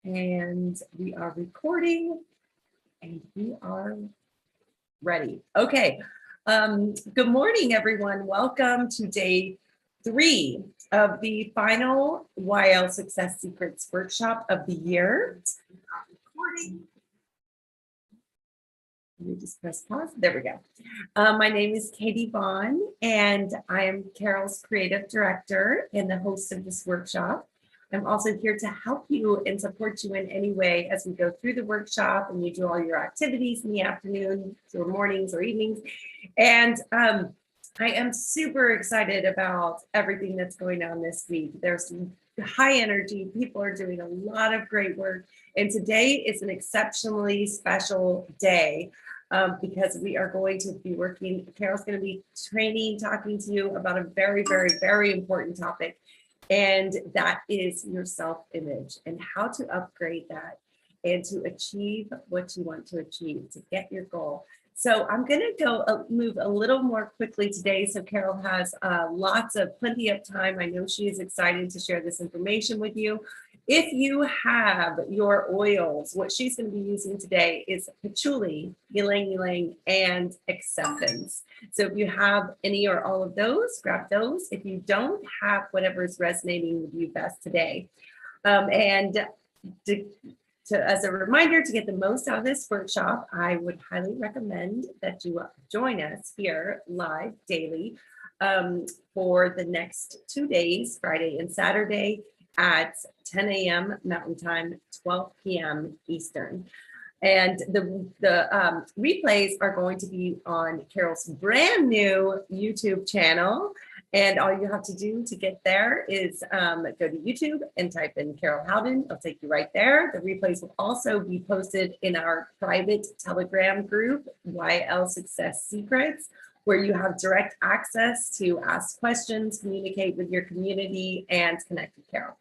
And we are recording and we are ready. Okay. Good morning, everyone. Welcome to day 3 of the final YL Success Secrets workshop of the year. Recording. Let me just press pause. There we go. My name is Katie Vaughn, and I am Carol's creative director and the host of this workshop. I'm also here to help you and support you in any way as we go through the workshop and you do all your activities in the afternoon or mornings or evenings. And I am super excited about everything that's going on this week. There's high energy. People are doing a lot of great work. And today is an exceptionally special day because we are going to be working. Carol's going to be talking to you about a very, very, very important topic. And that is your self-image and how to upgrade that and to achieve what you want to achieve, to get your goal. So I'm going to move a little more quickly today. So Carol has plenty of time. I know she is excited to share this information with you. If you have your oils, what she's going to be using today is patchouli, ylang ylang, and acceptance. So if you have any or all of those, grab those. If you don't have whatever is resonating with you best today. As a reminder, to get the most out of this workshop, I would highly recommend that you join us here live daily for the next 2 days, Friday and Saturday, at 10 a.m. Mountain Time, 12 p.m. Eastern. And the replays are going to be on Carol's brand new YouTube channel. And all you have to do to get there is go to YouTube and type in Carol Howden. It'll take you right there. The replays will also be posted in our private Telegram group, YL Success Secrets, where you have direct access to ask questions, communicate with your community, and connect with Carol.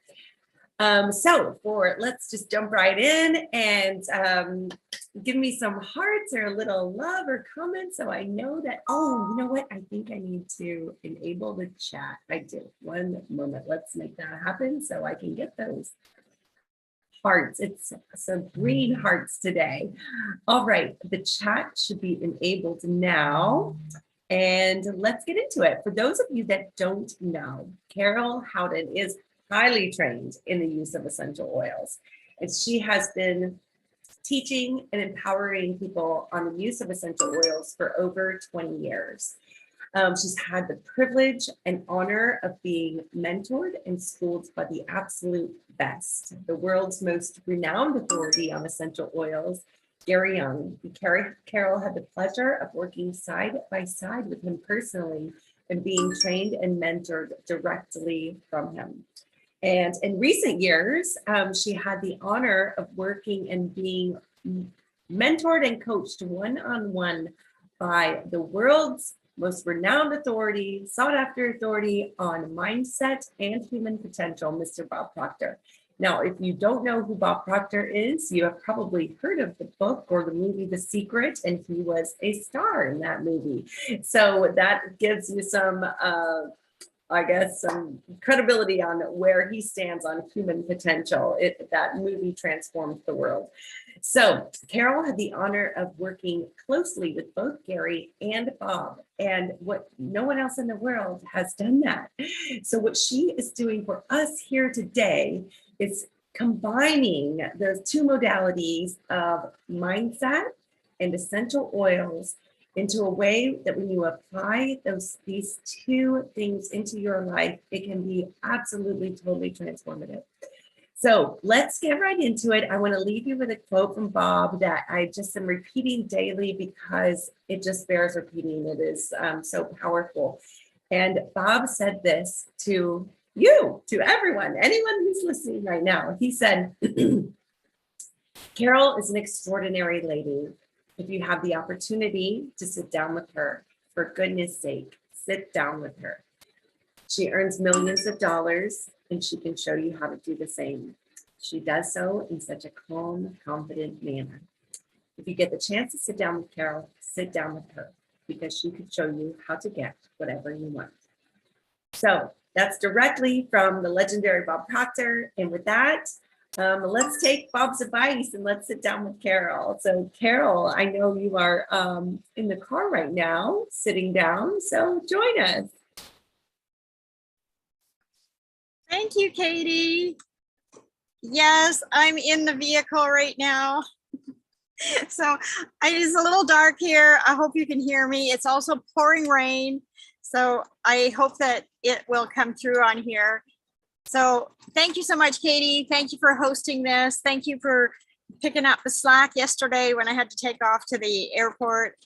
Let's just jump right in and give me some hearts or a little love or comments so I know that, oh, you know what? I think I need to enable the chat. I do. One moment. Let's make that happen so I can get those hearts. It's some green hearts today. All right. The chat should be enabled now. And let's get into it. For those of you that don't know, Carol Howden is highly trained in the use of essential oils. And she has been teaching and empowering people on the use of essential oils for over 20 years. She's had the privilege and honor of being mentored and schooled by the absolute best, the world's most renowned authority on essential oils, Gary Young. Carol had the pleasure of working side by side with him personally and being trained and mentored directly from him. And in recent years, she had the honor of working and being mentored and coached one-on-one by the world's most renowned authority, sought-after authority on mindset and human potential, Mr. Bob Proctor. Now, if you don't know who Bob Proctor is, you have probably heard of the book or the movie The Secret, and he was a star in that movie. So that gives you some some credibility on where he stands on human potential. That movie transformed the world. So Carol had the honor of working closely with both Gary and Bob, and no one else in the world has done that. So what she is doing for us here today is combining those two modalities of mindset and essential oils into a way that when you apply these two things into your life, it can be absolutely, totally transformative. So let's get right into it. I want to leave you with a quote from Bob that I just am repeating daily because it just bears repeating. It is so powerful. And Bob said this to you, to everyone, anyone who's listening right now. He said, Carol is an extraordinary lady. If you have the opportunity to sit down with her, for goodness sake, sit down with her. She earns millions of dollars and she can show you how to do the same. She does so in such a calm, confident manner. If you get the chance to sit down with Carol, sit down with her because she could show you how to get whatever you want. So that's directly from the legendary Bob Proctor. And with that, Let's take Bob's advice and let's sit down with Carol. So Carol, I know you are in the car right now, sitting down, so join us. Thank you, Katie. Yes, I'm in the vehicle right now. So it is a little dark here. I hope you can hear me. It's also pouring rain. So I hope that it will come through on here. So thank you so much, Katie. Thank you for hosting this. Thank you for picking up the slack yesterday when I had to take off to the airport.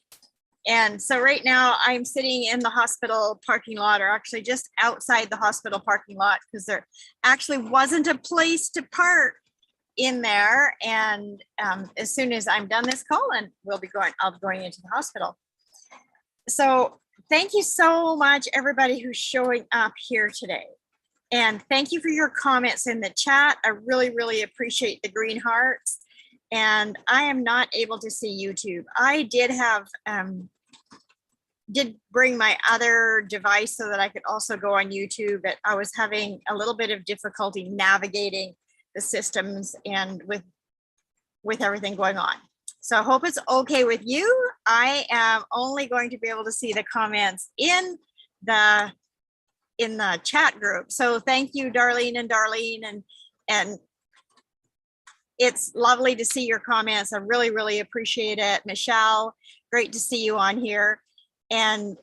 And so right now I'm sitting in the hospital parking lot, or actually just outside the hospital parking lot, because there actually wasn't a place to park in there. And as soon as I'm done this call, and I'll be going into the hospital. So thank you so much, everybody who's showing up here today. And thank you for your comments in the chat. I really, really appreciate the green hearts. And I am not able to see YouTube. I did bring my other device so that I could also go on YouTube, but I was having a little bit of difficulty navigating the systems and with everything going on. So I hope it's okay with you. I am only going to be able to see the comments in the chat group. So thank you, Darlene, and it's lovely to see your comments. I really, really appreciate it. Michelle, great to see you on here. And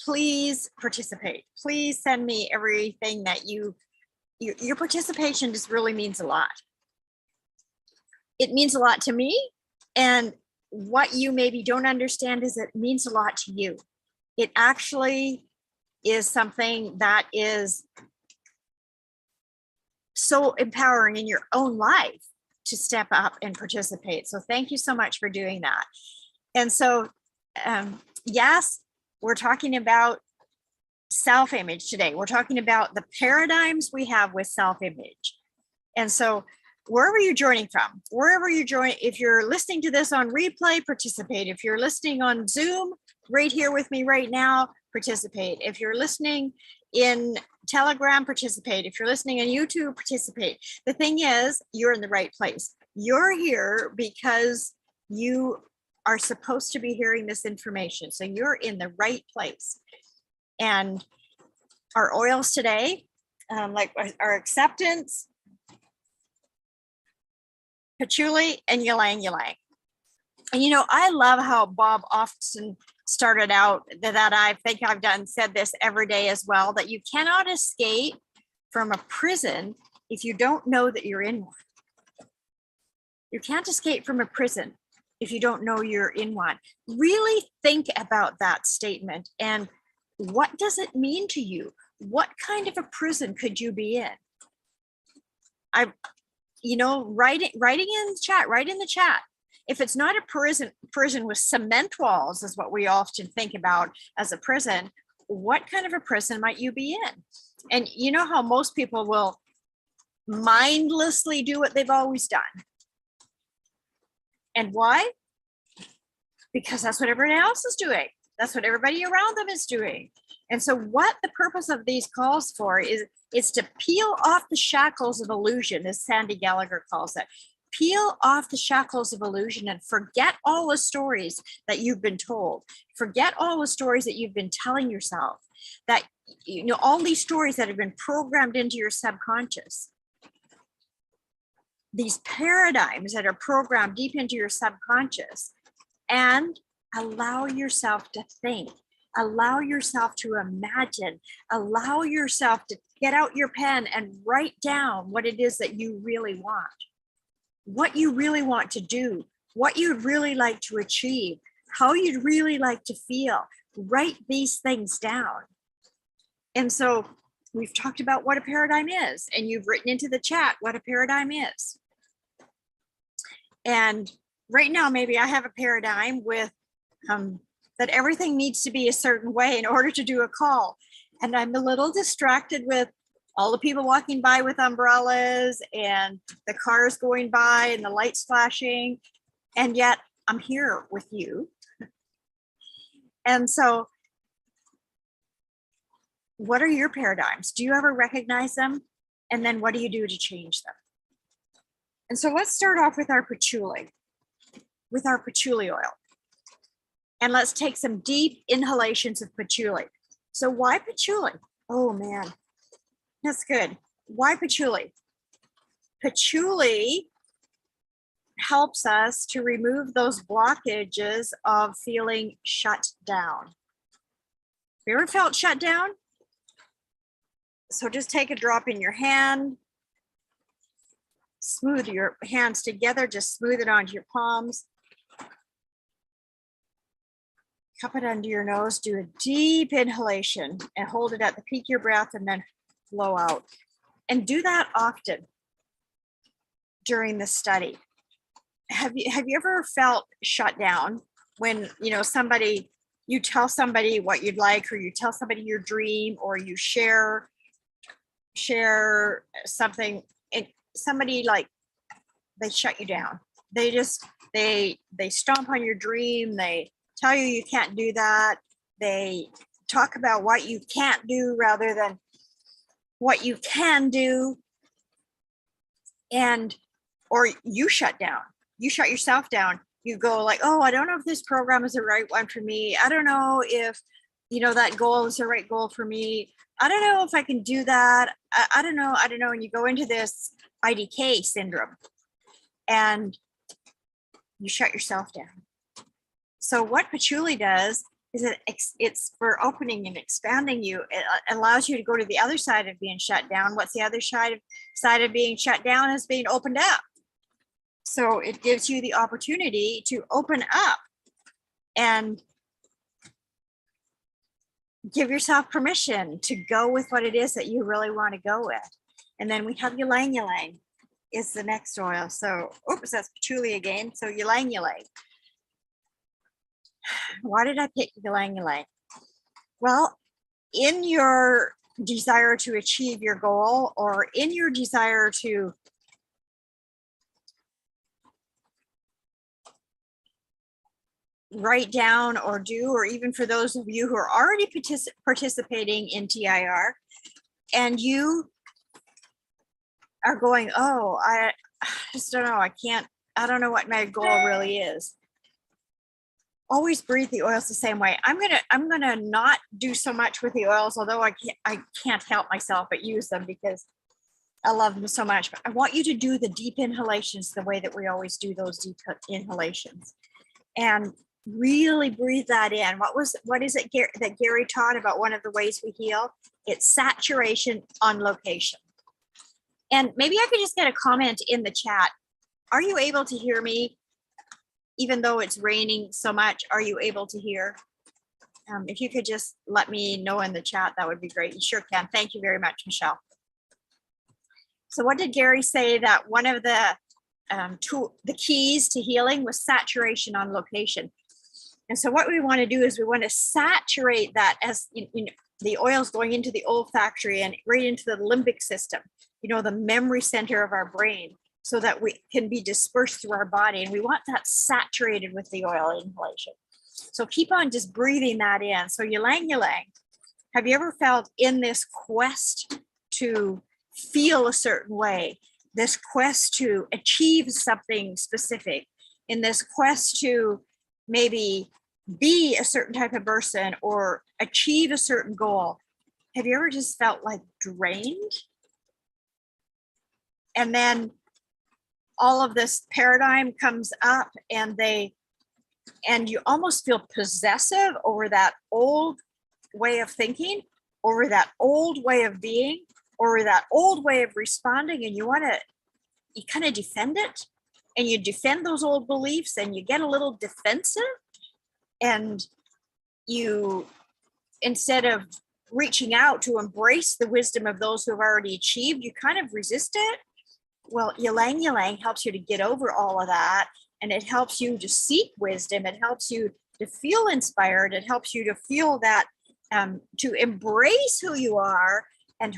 please participate. Please send me everything that your participation just really means a lot. It means a lot to me. And what you maybe don't understand is it means a lot to you. It actually is something that is so empowering in your own life to step up and participate. So thank you so much for doing that. And so, yes, we're talking about self-image today. We're talking about the paradigms we have with self-image. And so wherever you're joining from, if you're listening to this on replay, participate. If you're listening on Zoom right here with me right now, participate. If you're listening in Telegram, participate. If you're listening on YouTube, participate. The thing is, you're in the right place. You're here because you are supposed to be hearing this information. So you're in the right place. And our oils today, like our acceptance, patchouli, and ylang ylang. And you know, I love how Bob often started out that I think I've said this every day as well, that you cannot escape from a prison if you don't know that you're in one. You can't escape from a prison if you don't know you're in one. Really think about that statement and what does it mean to you? What kind of a prison could you be in? Write in the chat. If it's not a prison with cement walls is what we often think about as a prison, what kind of a prison might you be in? And you know how most people will mindlessly do what they've always done. And why? Because that's what everyone else is doing. That's what everybody around them is doing. And so what the purpose of these calls for is to peel off the shackles of illusion, as Sandy Gallagher calls it. Peel off the shackles of illusion and forget all the stories that you've been told. Forget all the stories that you've been telling yourself, that, all these stories that have been programmed into your subconscious. These paradigms that are programmed deep into your subconscious, and allow yourself to think, allow yourself to imagine, allow yourself to get out your pen and write down what it is that you really want, what you really want to do, what you'd really like to achieve, how you'd really like to feel. Write these things down. And so we've talked about what a paradigm is, and you've written into the chat what a paradigm is. And right now, maybe I have a paradigm with that everything needs to be a certain way in order to do a call. And I'm a little distracted with all the people walking by with umbrellas and the cars going by and the lights flashing. And yet I'm here with you. And so what are your paradigms? Do you ever recognize them? And then what do you do to change them? And so let's start off with our patchouli, oil. And let's take some deep inhalations of patchouli. So why patchouli? Oh man, that's good. Why patchouli? Patchouli helps us to remove those blockages of feeling shut down. Have you ever felt shut down? So just take a drop in your hand, smooth your hands together, just smooth it onto your palms. Cup it under your nose, do a deep inhalation and hold it at the peak of your breath and then blow out. And do that often during the study. Have you ever felt shut down when, you know, you tell somebody what you'd like, or you tell somebody your dream, or you share something, and somebody, like, they shut you down. They stomp on your dream. They tell you can't do that. They talk about what you can't do rather than what you can do. Or you shut down. You shut yourself down. You go like, oh, I don't know if this program is the right one for me. I don't know if, you know, that goal is the right goal for me. I don't know if I can do that. I don't know. And you go into this IDK syndrome and you shut yourself down. So what patchouli does is it's for opening and expanding you. It allows you to go to the other side of being shut down. What's the other side of being shut down? Is being opened up. So it gives you the opportunity to open up and give yourself permission to go with what it is that you really want to go with. And then we have ylang ylang is the next oil. So, oops, that's patchouli again. So ylang ylang. Why did I pick ylang ylang? Well, in your desire to achieve your goal, or in your desire to write down or do, or even for those of you who are already participating in TIR, and you are going, oh, I just don't know, I don't know what my goal really is. Always breathe the oils the same way. I'm gonna not do so much with the oils, although I can't help myself but use them because I love them so much. But I want you to do the deep inhalations the way that we always do those deep inhalations, and really breathe that in. What is it that Gary taught about one of the ways we heal? It's saturation on location. And maybe I could just get a comment in the chat. Are you able to hear me? Even though it's raining so much, are you able to hear? If you could just let me know in the chat, that would be great. You sure can. Thank you very much, Michelle. So what did Gary say? That one of the keys to healing was saturation on location. And so what we want to do is we want to saturate that, as the oils going into the olfactory and right into the limbic system, the memory center of our brain, so that we can be dispersed through our body. And we want that saturated with the oil inhalation. So keep on just breathing that in. So ylang ylang. Have you ever felt in this quest to feel a certain way, this quest to achieve something specific, in this quest to maybe be a certain type of person or achieve a certain goal? Have you ever just felt like drained? And then all of this paradigm comes up, and you almost feel possessive over that old way of thinking, over that old way of being, over that old way of responding, and you kind of defend it, and you defend those old beliefs, and you get a little defensive, and you, instead of reaching out to embrace the wisdom of those who have already achieved, you kind of resist it. Well, ylang ylang helps you to get over all of that, and it helps you to seek wisdom. It helps you to feel inspired. It helps you to feel that, to embrace who you are and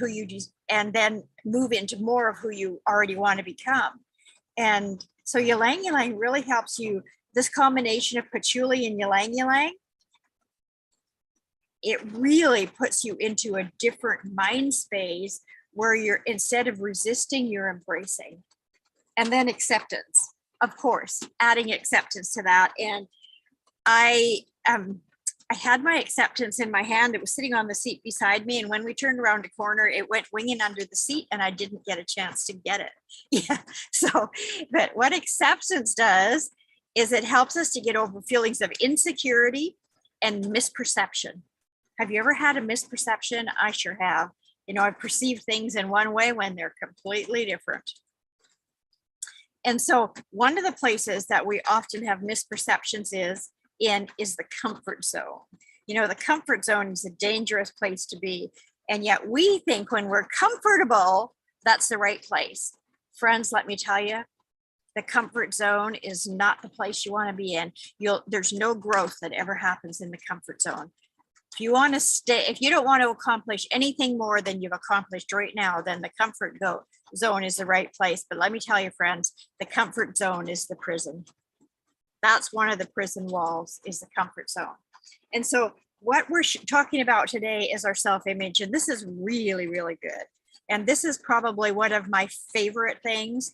and then move into more of who you already want to become. And so ylang ylang really helps you. This combination of patchouli and ylang ylang, it really puts you into a different mind space, where you're, instead of resisting, you're embracing. And then acceptance, of course, adding acceptance to that. And I had my acceptance in my hand. It was sitting on the seat beside me. And when we turned around the corner, it went winging under the seat and I didn't get a chance to get it. Yeah. So, but what acceptance does is it helps us to get over feelings of insecurity and misperception. Have you ever had a misperception? I sure have. You know, I perceive things in one way when they're completely different. And so one of the places that we often have misperceptions is the comfort zone. You know, the comfort zone is a dangerous place to be. And yet we think when we're comfortable, that's the right place. Friends, let me tell you, the comfort zone is not the place you want to be in. There's no growth that ever happens in the comfort zone. If you want to stay, if you don't want to accomplish anything more than you've accomplished right now, then the comfort zone is the right place. But let me tell you, friends, the comfort zone is the prison. That's one of the prison walls, is the comfort zone. And so what we're talking about today is our self-image. And this is really, really good. And this is probably one of my favorite things.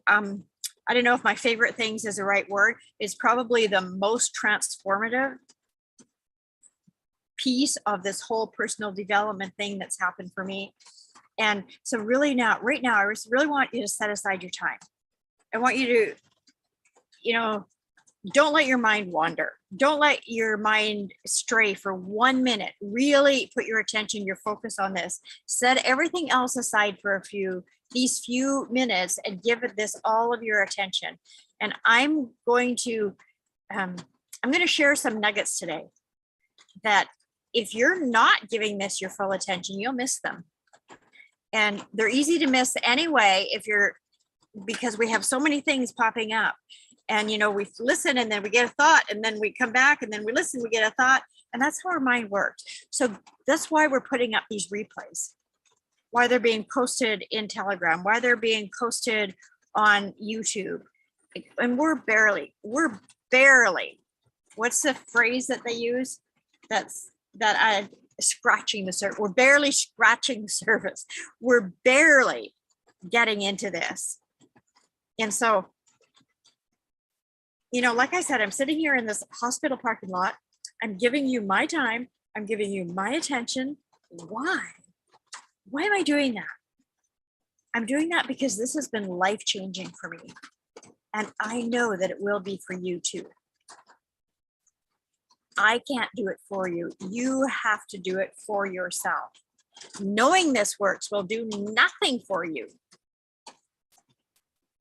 I don't know if my favorite things is the right word. It's probably the most transformative piece of this whole personal development thing that's happened for me. And so really right now, I really want you to set aside your time. I want you to, you know, don't let your mind wander. Don't let your mind stray for 1 minute. Really put your attention, your focus on this. Set everything else aside for these few minutes and give this all of your attention. And I'm going to share some nuggets today that if you're not giving this your full attention, you'll miss them. And they're easy to miss anyway, because we have so many things popping up. And, you know, we listen and then we get a thought and then we come back and then we listen, we get a thought. And that's how our mind works. So that's why we're putting up these replays, why they're being posted in Telegram, why they're being posted on YouTube. And we're barely, what's the phrase that they use? Scratching the surface. We're barely scratching the surface. We're barely getting into this. And so, you know, like I said, I'm sitting here in this hospital parking lot. I'm giving you my time. I'm giving you my attention. Why? Why am I doing that? I'm doing that because this has been life-changing for me. And I know that it will be for you too. I can't do it for you. You have to do it for yourself. Knowing this works will do nothing for you.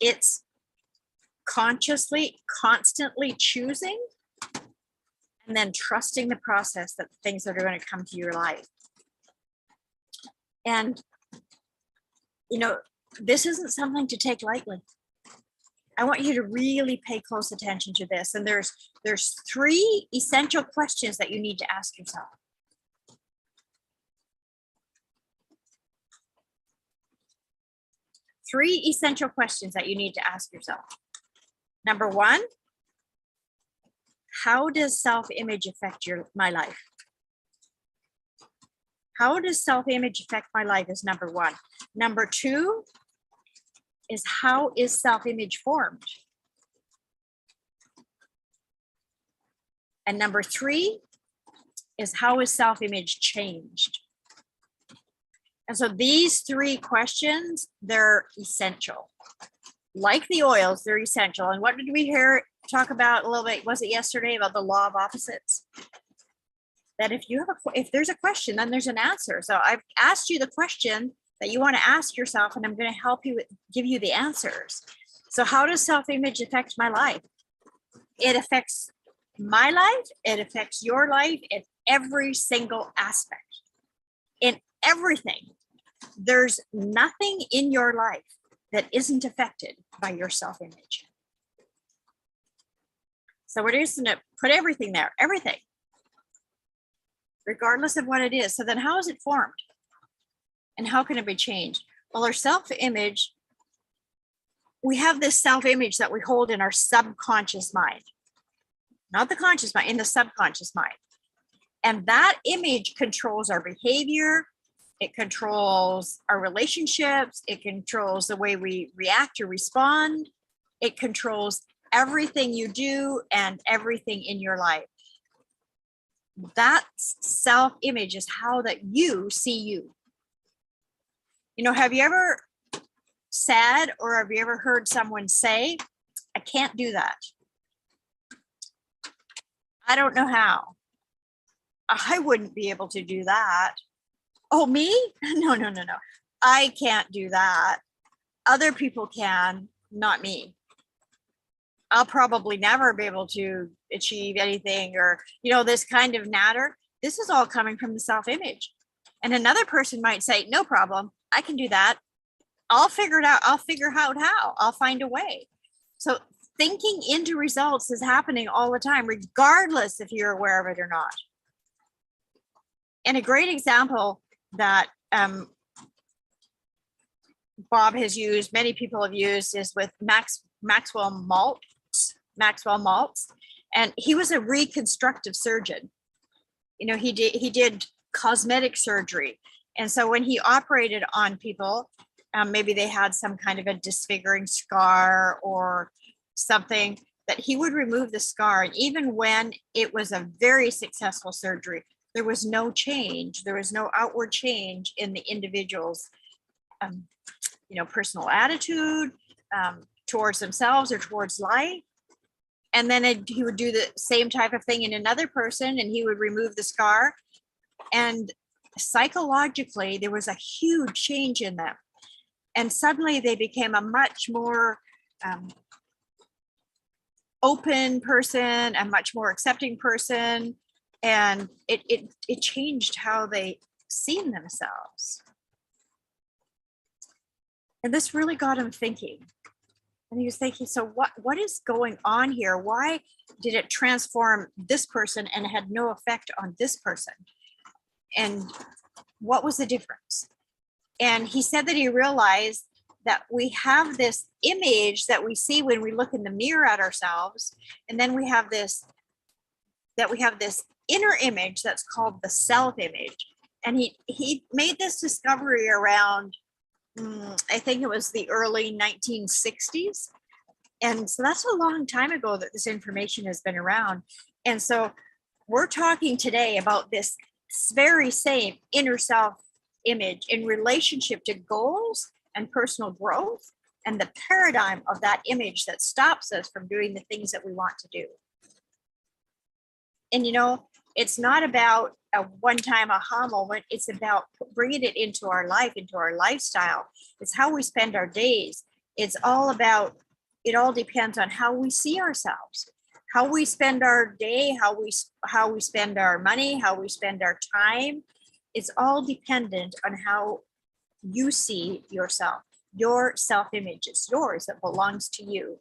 It's consciously, constantly choosing and then trusting the process that the things that are going to come to your life. And, you know, this isn't something to take lightly. I want you to really pay close attention to this. And there's 3 essential questions that you need to ask yourself. Three essential questions that you need to ask yourself. Number 1, how does self-image affect my life? How does self-image affect my life is number 1. Number 2 is, how is self-image formed? And number 3 is, how is self-image changed? And so these 3 questions, they're essential. Like the oils, they're essential. And what did we talk about a little bit? Was it yesterday, about the law of opposites? That if there's a question, then there's an answer. So I've asked you the question that you want to ask yourself, and I'm going to help you give you the answers. So how does self-image affect my life? It affects my life. It affects your life in every single aspect. In everything. There's nothing in your life that isn't affected by your self-image. So we're just going to put everything there, everything, regardless of what it is. So then how is it formed? And how can it be changed? Well, our self-image, we have this self-image that we hold in our subconscious mind, not the conscious mind, in the subconscious mind. And that image controls our behavior, It controls our relationships. It controls the way we react or respond. It controls everything you do and everything in your life. That self-image is how that you see you. You know, have you ever said, or have you ever heard someone say, I can't do that? I don't know how. I wouldn't be able to do that. Oh, me? No, no, no, no. I can't do that. Other people can, not me. I'll probably never be able to achieve anything, or, you know, this kind of natter. This is all coming from the self-image. And another person might say, no problem, I can do that. I'll figure it out. I'll figure out how. I'll find a way. So thinking into results is happening all the time, regardless if you're aware of it or not. And a great example that Bob has used, many people have used, is with Maxwell Maltz, and he was a reconstructive surgeon. You know, he did cosmetic surgery, and so when he operated on people, maybe they had some kind of a disfiguring scar or something, that he would remove the scar, and even when it was a very successful surgery, there was no change. There was no outward change in the individual's, you know, personal attitude towards themselves or towards life. And then he would do the same type of thing in another person, and he would remove the scar. And psychologically, there was a huge change in them. And suddenly they became a much more open person, a much more accepting person. And it changed how they seen themselves. And this really got him thinking. And he was thinking, so what is going on here? Why did it transform this person and it had no effect on this person? And what was the difference? And he said that he realized that we have this image that we see when we look in the mirror at ourselves. And then we have this inner image that's called the self-image. And he made this discovery around, I think it was the early 1960s. And so that's a long time ago that this information has been around. And so we're talking today about this very same inner self image in relationship to goals and personal growth, and the paradigm of that image that stops us from doing the things that we want to do. And, you know, it's not about a one-time aha moment. It's about bringing it into our life, into our lifestyle. It's how we spend our days. It's all about, it all depends on how we see ourselves, how we spend our day, how we spend our money, how we spend our time. It's all dependent on how you see yourself. Your self-image is yours, it belongs to you.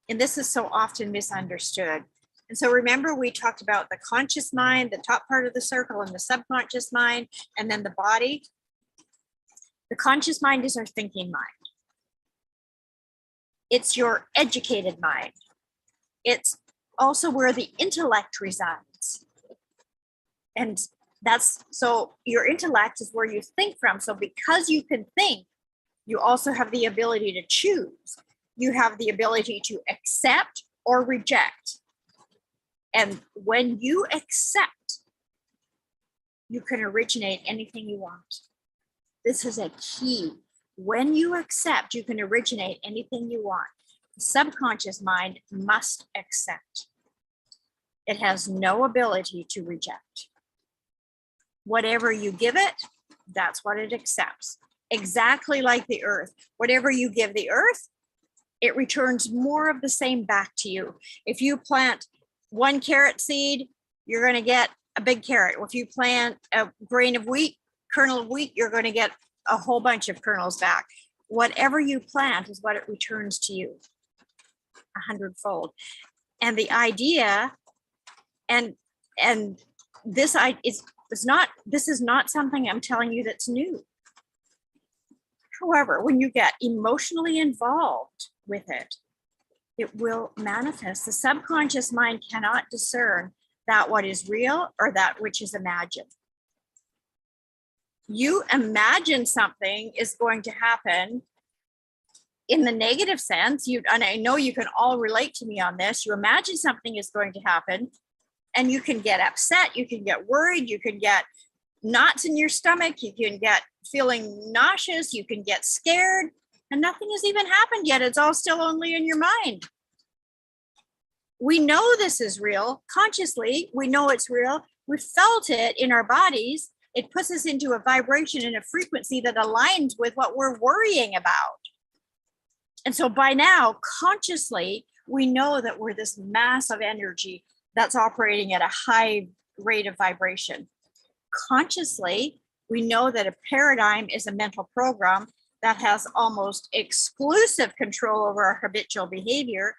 And this is so often misunderstood. And so remember, we talked about the conscious mind, the top part of the circle, and the subconscious mind, and then the body. The conscious mind is our thinking mind. It's your educated mind. It's also where the intellect resides. And so your intellect is where you think from. So because you can think, you also have the ability to choose. You have the ability to accept or reject. And when you accept, you can originate anything you want. This is a key. When you accept, you can originate anything you want. The subconscious mind must accept. It has no ability to reject. Whatever you give it, that's what it accepts. Exactly like the earth. Whatever you give the earth, it returns more of the same back to you. If you plant one carrot seed, you're going to get a big carrot. If you plant a grain of wheat, kernel of wheat, you're going to get a whole bunch of kernels back. Whatever you plant is what it returns to you 100-fold. And the idea, and this is not something I'm telling you that's new. However, when you get emotionally involved with it, it will manifest. The subconscious mind cannot discern that what is real or that which is imagined. You imagine something is going to happen in the negative sense. And I know you can all relate to me on this. You imagine something is going to happen and you can get upset, you can get worried, you can get knots in your stomach, you can get feeling nauseous, you can get scared, and nothing has even happened yet. It's all still only in your mind. We know this is real consciously. We know it's real. We felt it in our bodies. It puts us into a vibration and a frequency that aligns with what we're worrying about. And so by now, consciously, we know that we're this mass of energy that's operating at a high rate of vibration. Consciously, we know that a paradigm is a mental program that has almost exclusive control over our habitual behavior.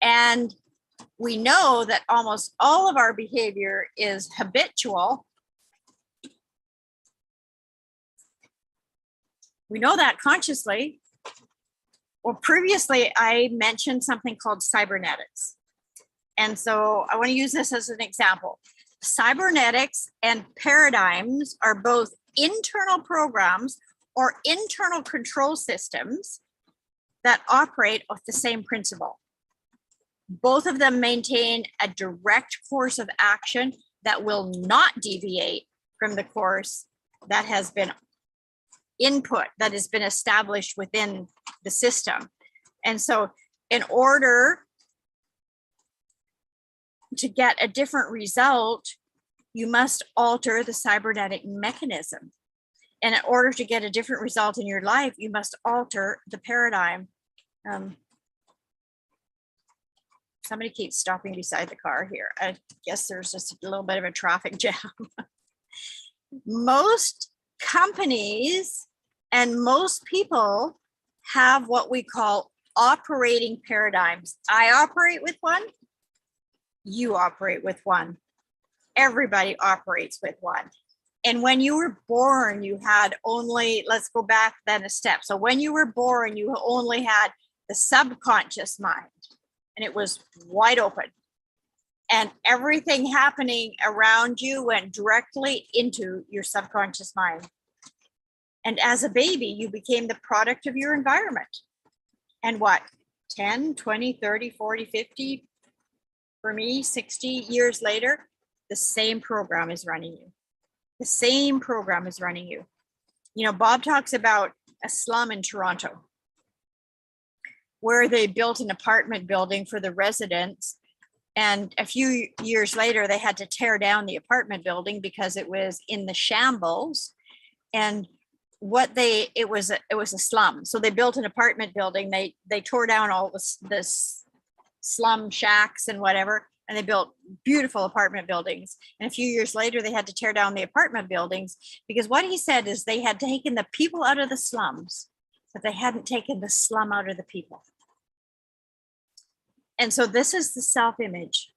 And we know that almost all of our behavior is habitual. We know that consciously. Well, previously I mentioned something called cybernetics. And so I want to use this as an example. Cybernetics and paradigms are both internal programs or internal control systems that operate with the same principle. Both of them maintain a direct course of action that will not deviate from the course that has been input, that has been established within the system. And so in order to get a different result, you must alter the cybernetic mechanism. And in order to get a different result in your life, you must alter the paradigm. Somebody keeps stopping beside the car here. I guess there's just a little bit of a traffic jam. Most companies and most people have what we call operating paradigms. I operate with one. You operate with one. Everybody operates with one. And when you were born, you had only, let's go back then a step. So when you were born, you only had the subconscious mind, and it was wide open. And everything happening around you went directly into your subconscious mind. And as a baby, you became the product of your environment. And what, 10, 20, 30, 40, 50, for me, 60 years later, the same program is running you. The same program is running you. You know, Bob talks about a slum in Toronto where they built an apartment building for the residents. And a few years later, they had to tear down the apartment building because it was in the shambles. And it was a slum. So they built an apartment building. They tore down all this slum shacks and whatever, and they built beautiful apartment buildings. And a few years later, they had to tear down the apartment buildings because what he said is they had taken the people out of the slums, but they hadn't taken the slum out of the people. And so this is the self-image.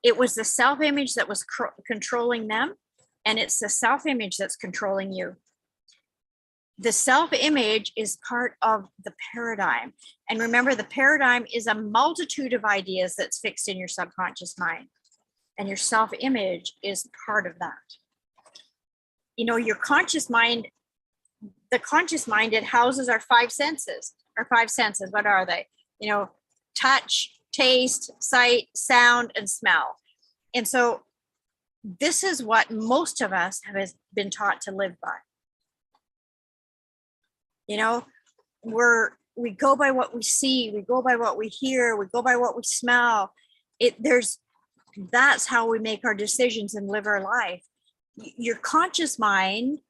It was the self-image that was controlling them, and it's the self-image that's controlling you. The self-image is part of the paradigm. And remember, the paradigm is a multitude of ideas that's fixed in your subconscious mind. And your self-image is part of that. You know, your conscious mind, the conscious mind, it houses our five senses. Our five senses, what are they? You know, touch, taste, sight, sound, and smell. And so this is what most of us have been taught to live by. You know, we go by what we see, we go by what we hear, we go by what we smell. That's how we make our decisions and live our life. Your conscious mind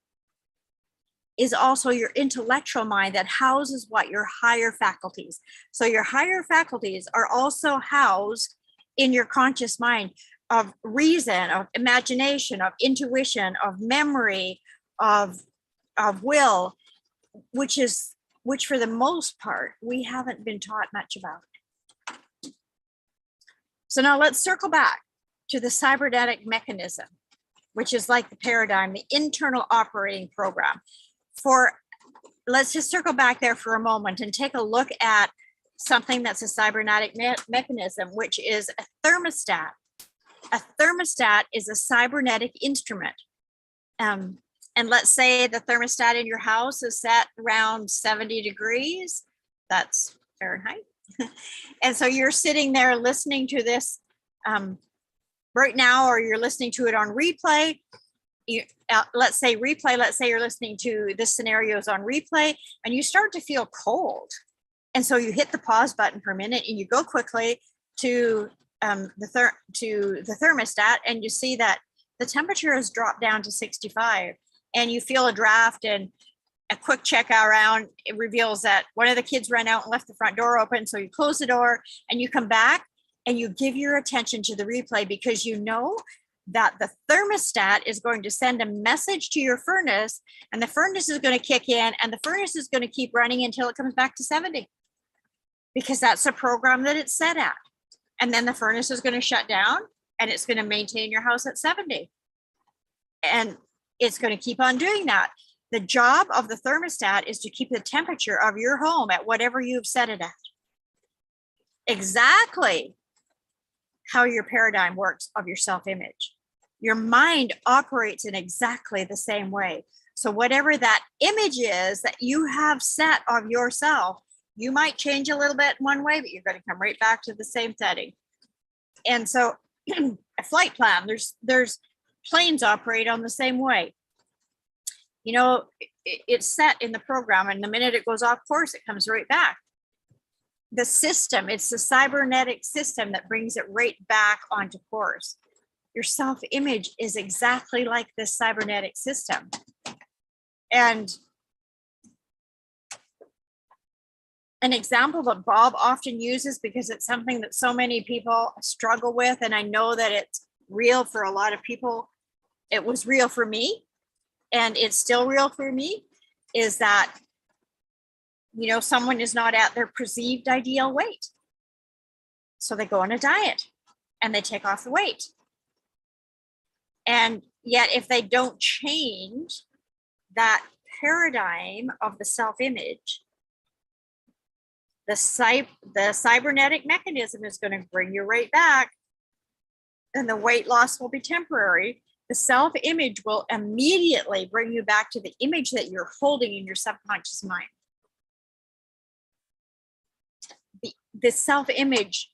is also your intellectual mind that houses what? Your higher faculties. So your higher faculties are also housed in your conscious mind of reason, of imagination, of intuition, of memory, of will, which for the most part, we haven't been taught much about. So now let's circle back to the cybernetic mechanism, which is like the paradigm, the internal operating program. Let's just circle back there for a moment and take a look at something that's a cybernetic mechanism, which is a thermostat. A thermostat is a cybernetic instrument. And let's say the thermostat in your house is set around 70 degrees. That's Fahrenheit. And so you're sitting there listening to this right now, or you're listening to it on replay. Let's say replay, let's say you're listening to this scenarios on replay and you start to feel cold. And so you hit the pause button for a minute and you go quickly to the thermostat and you see that the temperature has dropped down to 65 and you feel a draft, and a quick check around, it reveals that one of the kids ran out and left the front door open. So you close the door and you come back and you give your attention to the replay, because you know that the thermostat is going to send a message to your furnace, and the furnace is going to kick in, and the furnace is going to keep running until it comes back to 70, because that's the program that it's set at. And then the furnace is going to shut down and it's going to maintain your house at 70. And it's going to keep on doing that. The job of the thermostat is to keep the temperature of your home at whatever you've set it at. Exactly how your paradigm works of your self-image. Your mind operates in exactly the same way. So whatever that image is that you have set of yourself, you might change a little bit in one way, but you're going to come right back to the same setting. And so a flight plan, there's planes operate on the same way. You know, it's set in the program, and the minute it goes off course, it comes right back. The system, it's the cybernetic system that brings it right back onto course. Your self-image is exactly like this cybernetic system. And an example that Bob often uses, because it's something that so many people struggle with, and I know that it's real for a lot of people. It was real for me, and it's still real for me, is that, you know, someone is not at their perceived ideal weight. So they go on a diet and they take off the weight. And yet if they don't change that paradigm of the self-image, the cybernetic mechanism is going to bring you right back, and the weight loss will be temporary. The self-image will immediately bring you back to the image that you're holding in your subconscious mind. The self-image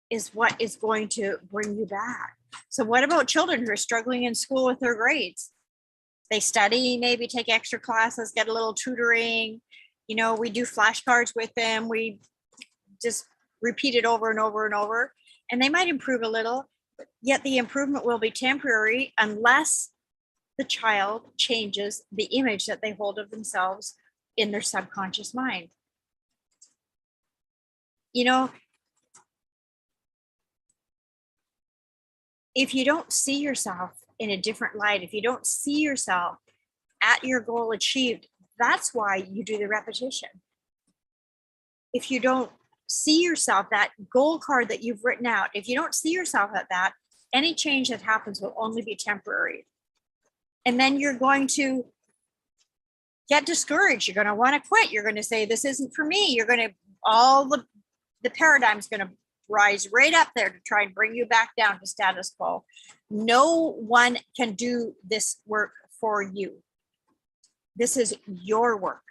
is what is going to bring you back. So what about children who are struggling in school with their grades? They study, maybe take extra classes, get a little tutoring. You know, we do flashcards with them. We just repeat it over and over and over, and they might improve a little, yet the improvement will be temporary unless the child changes the image that they hold of themselves in their subconscious mind. You know, if you don't see yourself in a different light, if you don't see yourself at your goal achieved, that's why you do the repetition. If you don't see yourself, that goal card that you've written out, if you don't see yourself at that, any change that happens will only be temporary. And then you're going to get discouraged. You're going to want to quit. You're going to say, this isn't for me. You're going to, all the paradigm's going to rise right up there to try and bring you back down to status quo. No one can do this work for you. This is your work.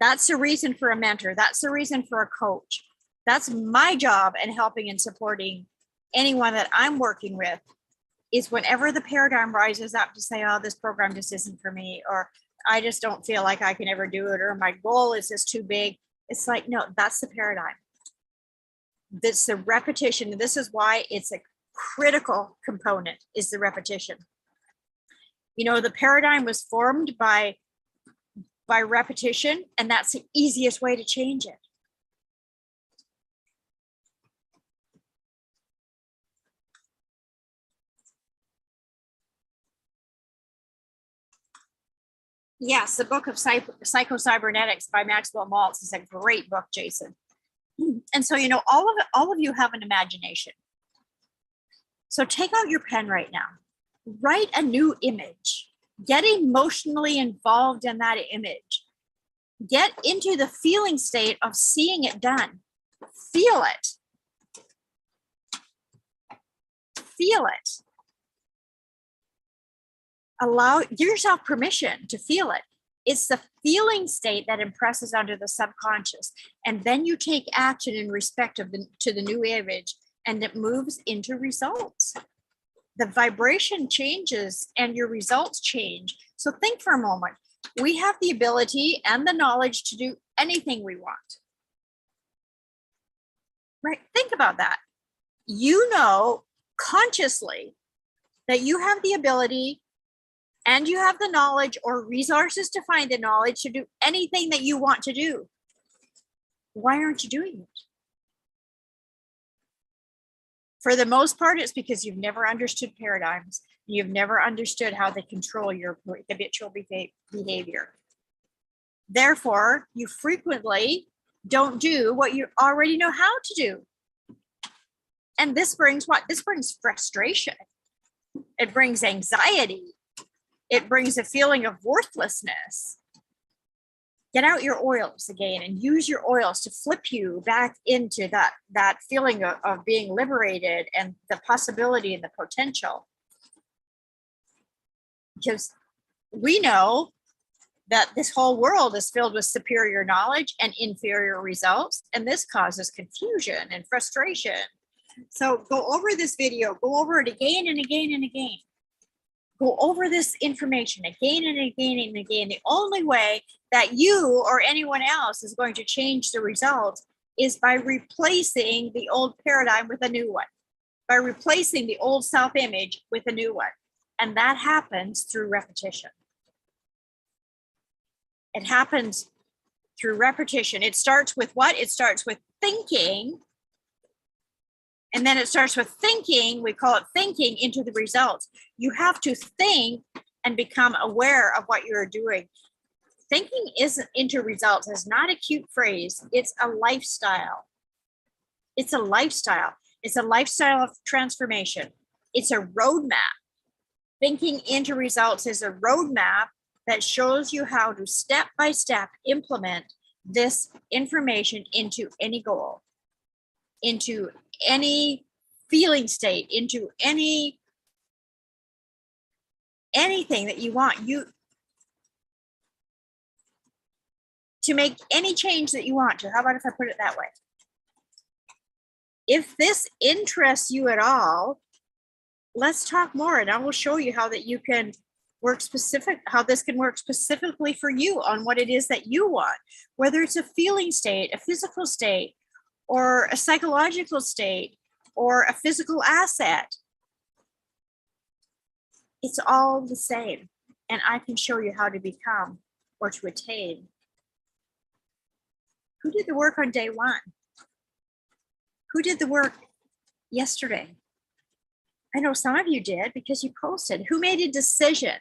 That's the reason for a mentor. That's the reason for a coach. That's my job in helping and supporting anyone that I'm working with, is whenever the paradigm rises up to say, oh, this program just isn't for me, or I just don't feel like I can ever do it, or my goal is just too big. It's like, no, that's the paradigm. That's the repetition. This is why it's a critical component, is the repetition. You know, the paradigm was formed by repetition, and that's the easiest way to change it. Yes, the book of Psycho-Cybernetics by Maxwell Maltz is a great book, Jason. And so, you know, all of you have an imagination. So take out your pen right now. Write a new image. Get emotionally involved in that image. Get into the feeling state of seeing it done. Feel it. Feel it. give yourself permission to feel it. It's the feeling state that impresses onto the subconscious. And then you take action in respect to the new image, and it moves into results. The vibration changes and your results change. So think for a moment. We have the ability and the knowledge to do anything we want. Right? Think about that. You know consciously that you have the ability and you have the knowledge or resources to find the knowledge to do anything that you want to do. Why aren't you doing it? For the most part, it's because you've never understood paradigms. You've never understood how they control your habitual behavior. Therefore, you frequently don't do what you already know how to do. And this brings what? This brings frustration. It brings anxiety. It brings a feeling of worthlessness. Get out your oils again and use your oils to flip you back into that feeling of being liberated and the possibility and the potential. Because we know that this whole world is filled with superior knowledge and inferior results, and this causes confusion and frustration. So go over this video, go over it again and again and again. Go over this information again and again and again. The only way that you or anyone else is going to change the results is by replacing the old paradigm with a new one, by replacing the old self-image with a new one. And that happens through repetition. It happens through repetition. It starts with what? It starts with thinking. And then it starts with thinking. We call it thinking into the results. You have to think and become aware of what you're doing. Thinking isn't into results. It's not a cute phrase. It's a lifestyle. It's a lifestyle. It's a lifestyle of transformation. It's a roadmap. Thinking into results is a roadmap that shows you how to step by step implement this information into any goal, into any feeling state, into anything that you want. You to make any change that you want to. How about if I put it that way? If this interests you at all, let's talk more, and I will show you how that you can work how this can work specifically for you on what it is that you want, whether it's a feeling state, a physical state, or a psychological state, or a physical asset. It's all the same, and I can show you how to become or to attain. Who did the work on day one? Who did the work yesterday? I know some of you did because you posted. Who made a decision?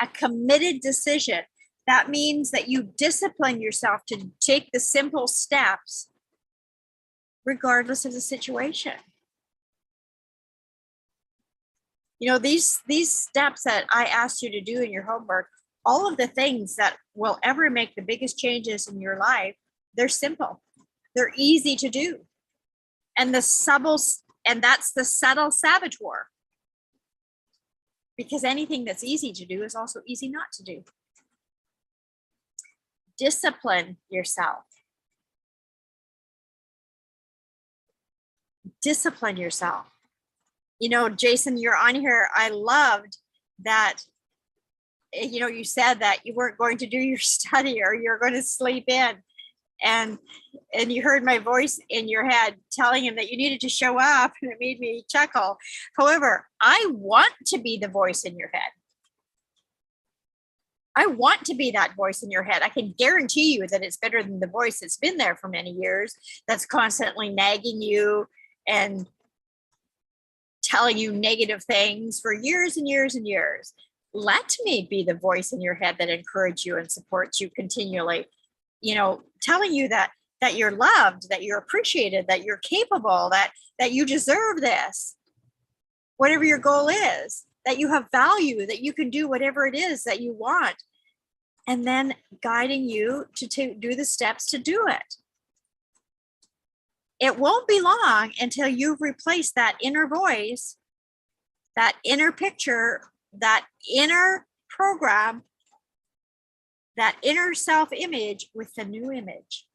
A committed decision. That means that you discipline yourself to take the simple steps regardless of the situation. You know, these steps that I asked you to do in your homework, all of the things that will ever make the biggest changes in your life, they're simple. They're easy to do. And that's the subtle saboteur. Because anything that's easy to do is also easy not to do. Discipline yourself. Discipline yourself. You know, Jason, you're on here. I loved that, you know, you said that you weren't going to do your study or you're going to sleep in. And you heard my voice in your head telling him that you needed to show up, and it made me chuckle. However, I want to be the voice in your head. I want to be that voice in your head. I can guarantee you that it's better than the voice that's been there for many years, that's constantly nagging you and telling you negative things for years and years and years. Let me be the voice in your head that encourages you and supports you continually. You know, telling you that you're loved, that you're appreciated, that you're capable, that you deserve this, whatever your goal is, that you have value, that you can do whatever it is that you want, and then guiding you to do the steps to do it. It won't be long until you've replaced that inner voice, that inner picture that inner program, that inner self-image with the new image.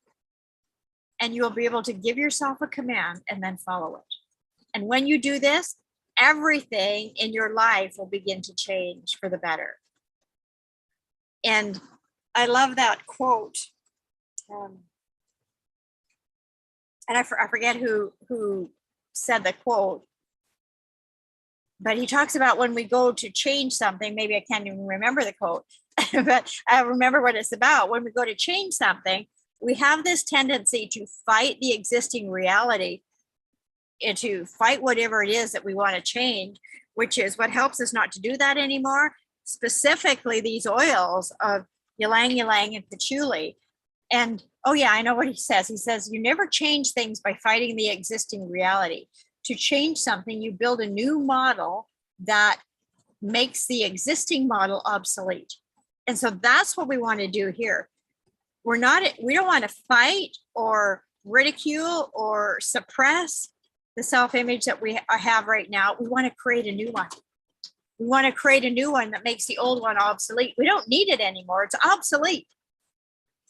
And you'll be able to give yourself a command and then follow it. And when you do this, everything in your life will begin to change for the better. And I love that quote. And I forget who said the quote, but he talks about when we go to change something, maybe I can't even remember the quote, but I remember what it's about. When we go to change something, we have this tendency to fight the existing reality and to fight whatever it is that we want to change, which is what helps us not to do that anymore. Specifically, these oils of ylang ylang and patchouli. And oh yeah, I know what he says. He says, you never change things by fighting the existing reality. To change something, you build a new model that makes the existing model obsolete. And so that's what we want to do here. We don't want to fight or ridicule or suppress the self-image that we have right now. We want to create a new one. We want to create a new one that makes the old one obsolete. We don't need it anymore. It's obsolete.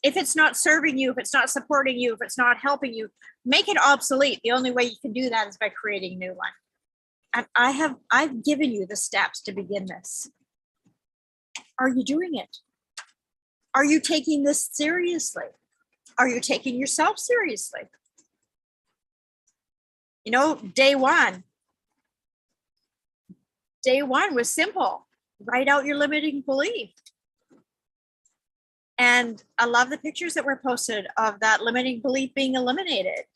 If it's not serving you, if it's not supporting you, if it's not helping you, make it obsolete. The only way you can do that is by creating a new one. And I've given you the steps to begin this. Are you doing it? Are you taking this seriously? Are you taking yourself seriously? You know, day one was simple. Write out your limiting belief. And I love the pictures that were posted of that limiting belief being eliminated.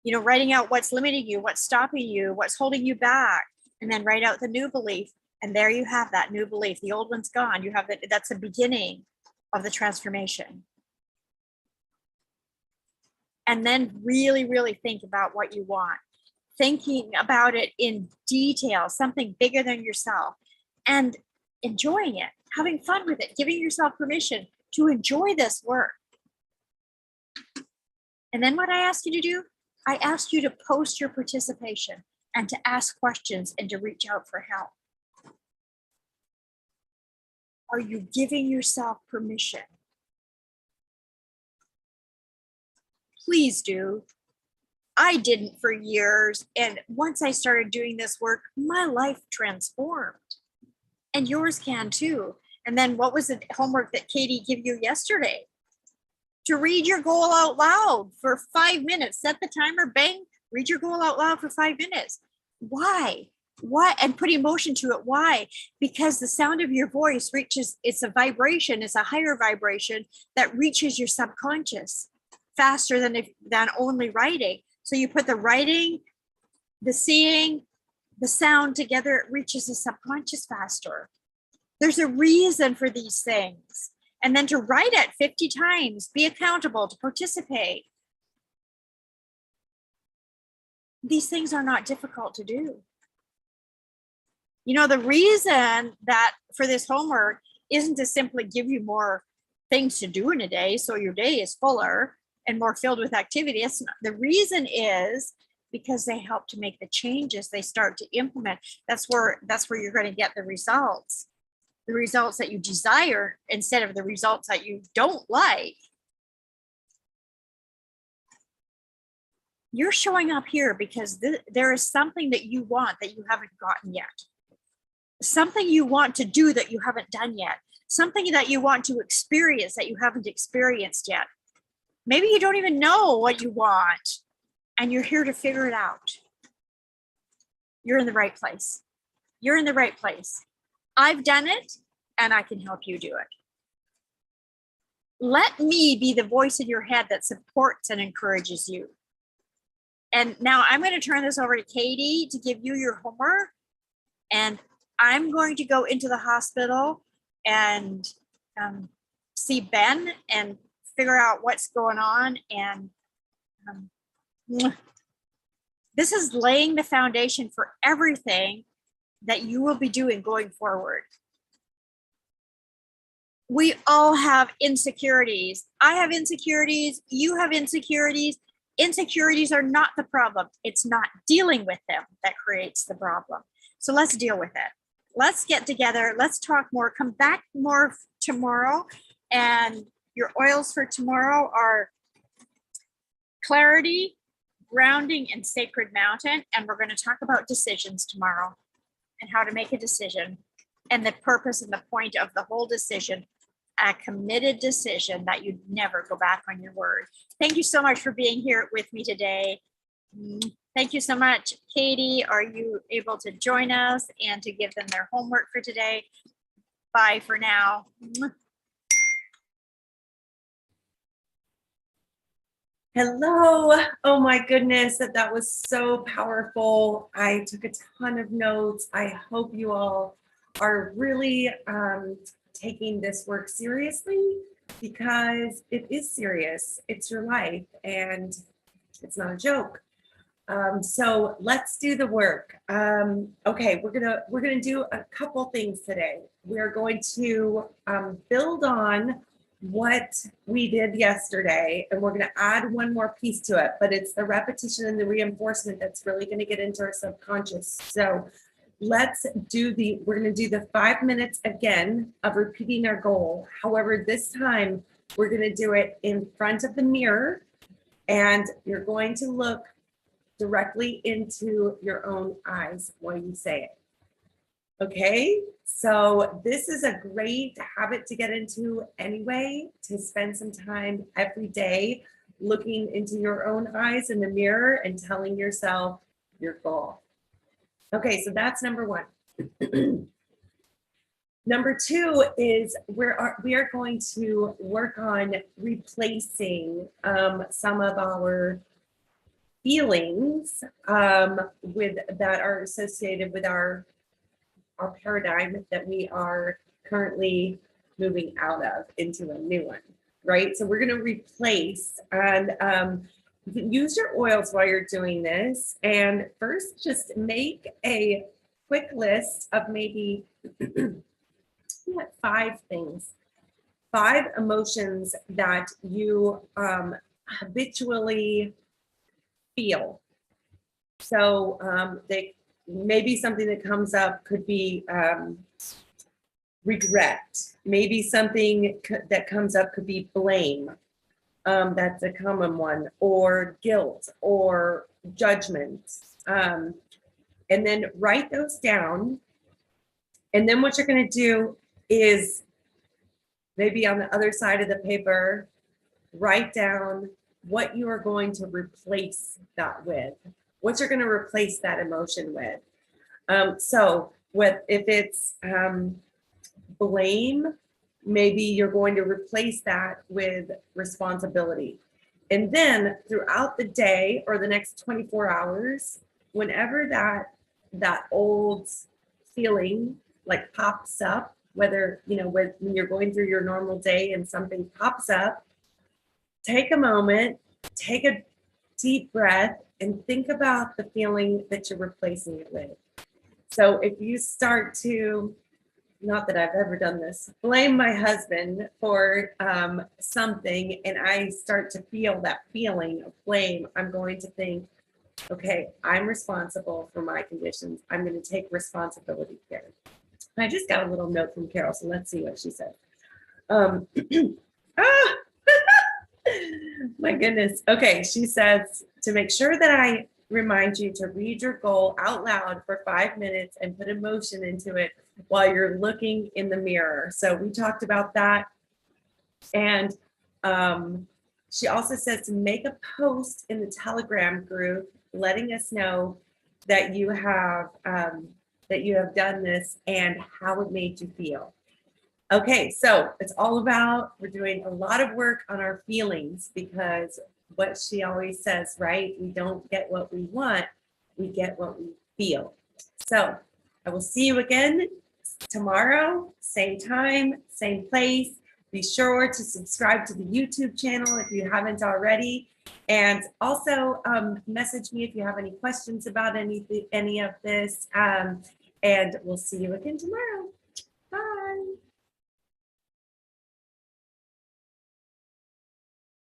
You know, writing out what's limiting you, what's stopping you, what's holding you back, and then write out the new belief. And there you have that new belief. The old one's gone. You have that. That's the beginning of the transformation. And then really, really think about what you want. Thinking about it in detail, something bigger than yourself, and enjoying it, having fun with it, giving yourself permission to enjoy this work. And then what I ask you to do, I ask you to post your participation and to ask questions and to reach out for help. Are you giving yourself permission? Please do. I didn't for years. And once I started doing this work, my life transformed. And yours can too. And then what was the homework that Katie gave you yesterday? To read your goal out loud for 5 minutes. Set the timer, bang, read your goal out loud for 5 minutes. Why? Why? And put emotion to it. Why? Because the sound of your voice reaches, it's a vibration, it's a higher vibration that reaches your subconscious faster than only writing. So you put the writing, the seeing, the sound together, it reaches the subconscious faster. There's a reason for these things. And then to write it 50 times, be accountable, to participate. These things are not difficult to do. You know, the reason that for this homework isn't to simply give you more things to do in a day, so your day is fuller and more filled with activity. The reason is because they help to make the changes they start to implement. That's where you're going to get the results that you desire instead of the results that you don't like. You're showing up here because there is something that you want that you haven't gotten yet. Something you want to do that you haven't done yet. Something that you want to experience that you haven't experienced yet. Maybe you don't even know what you want and you're here to figure it out. You're in the right place. You're in the right place. I've done it and I can help you do it. Let me be the voice in your head that supports and encourages you. And now I'm going to turn this over to Katie to give you your homework. And I'm going to go into the hospital and see Ben and figure out what's going on. And this is laying the foundation for everything that you will be doing going forward. We all have insecurities. I have insecurities. You have insecurities. Insecurities are not the problem. It's not dealing with them that creates the problem. So let's deal with it. let's get together. Let's talk more. Come back more tomorrow. And your oils for tomorrow are clarity, grounding, and sacred mountain. And we're going to talk about decisions tomorrow and how to make a decision and the purpose and the point of the whole decision, a committed decision that you never go back on your word. Thank you so much for being here with me today. Thank you so much. Katie, are you able to join us and to give them their homework for today? Bye for now. Hello. Oh my goodness, that was so powerful. I took a ton of notes. I hope you all are really taking this work seriously, because it is serious. It's your life and it's not a joke. So let's do the work. Okay, we're gonna do a couple things today. We're going to build on what we did yesterday, and we're going to add one more piece to it, but it's the repetition and the reinforcement that's really going to get into our subconscious. So we're going to do the 5 minutes again of repeating our goal. However, this time we're going to do it in front of the mirror, and you're going to look directly into your own eyes while you say it. Okay, so this is a great habit to get into anyway, to spend some time every day looking into your own eyes in the mirror and telling yourself your goal. Okay, so that's number one. Number two is we are going to work on replacing some of our feelings that are associated with our paradigm that we are currently moving out of into a new one, right? So we're going to replace, and you can use your oils while you're doing this. And first, just make a quick list of maybe 5 things, 5 emotions that you habitually feel. So maybe something that comes up could be regret. Maybe something that comes up could be blame. That's a common one, or guilt or judgment. And then write those down. And then what you're going to do is maybe on the other side of the paper, write down what you are going to replace that with. What you're going to replace that emotion with. If it's blame, maybe you're going to replace that with responsibility. And then throughout the day or the next 24 hours, whenever that old feeling like pops up, whether, when you're going through your normal day and something pops up, take a moment, take a deep breath, and think about the feeling that you're replacing it with. So if you start to, not that I've ever done this, blame my husband for something, and I start to feel that feeling of blame, I'm going to think, okay, I'm responsible for my conditions. I'm going to take responsibility here. I just got a little note from Carol, so let's see what she said. My goodness. Okay, she says, to make sure that I remind you to read your goal out loud for 5 minutes and put emotion into it while you're looking in the mirror. So we talked about that. And she also says to make a post in the Telegram group letting us know that you have done this and how it made you feel. Okay, so it's all about, we're doing a lot of work on our feelings, because what she always says, right? We don't get what we want, we get what we feel. So I will see you again tomorrow, same time, same place. Be sure to subscribe to the YouTube channel if you haven't already. And also message me if you have any questions about any of this. And we'll see you again tomorrow.